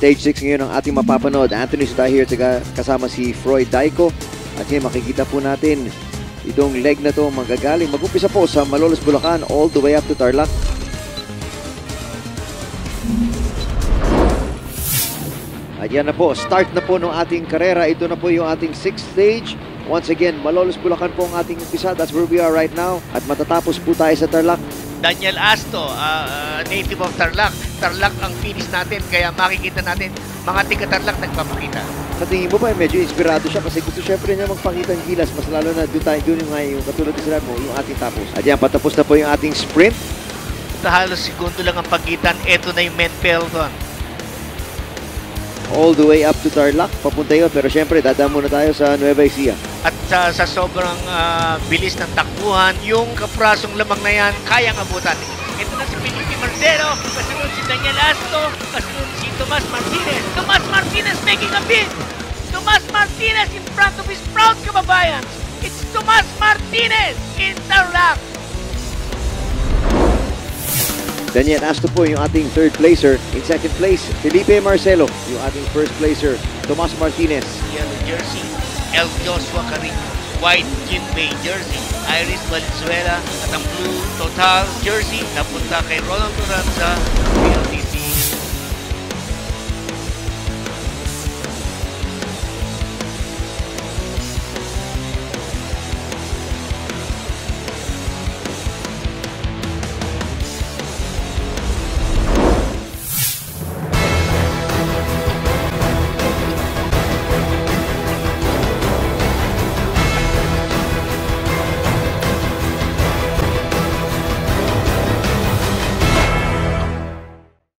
Stage 6 ngayon ang ating mapapanood. Anthony Sudahir kasama si Froy Daico. At ngayon makikita po natin itong leg na to magagaling. Mag-umpisa po sa Malolos, Bulacan all the way up to Tarlac. At yan na po, start na po ng ating karera. Ito na po yung ating 6th stage. Once again, Malolos, Bulacan po ang ating umpisa. That's where we are right now. At matatapos po tayo sa Tarlac. Daniel Asto, native of Tarlac. Tarlac ang finish natin, kaya makikita natin mga tiga-Tarlac nagpapakita. Sa tingin mo ba, medyo inspirado siya kasi gusto syempre niya magpakita ng gilas. Mas lalo na doon yung katulad ng sinabi mo, yung ating tapos. At yan, patapos na po yung ating sprint. Halos segundo lang ang pagitan. Ito na yung men peloton. All the way up to Tarlac, papunta yun. Pero syempre, dadaan muna tayo sa Nueva Ecija. At sa sobrang bilis ng takbuhan, yung kaprasong lamang na yan, kayang abutan. Ito na si Felipe Marcelo, kasunod si Daniel Asto, kasunod si Tomas Martinez. Tomas Martinez making a bid! Tomas Martinez in front of his proud kababayan. It's Tomas Martinez in Tarlac. Daniel Asto po yung ating third placer. In second place, Felipe Marcelo, yung ating first placer, Tomas Martinez. Yellow jersey, El Joshua Carino. White Jinbei jersey, Iris Valenzuela. At ang blue Total jersey napunta kay Roland Duranza, PLDT.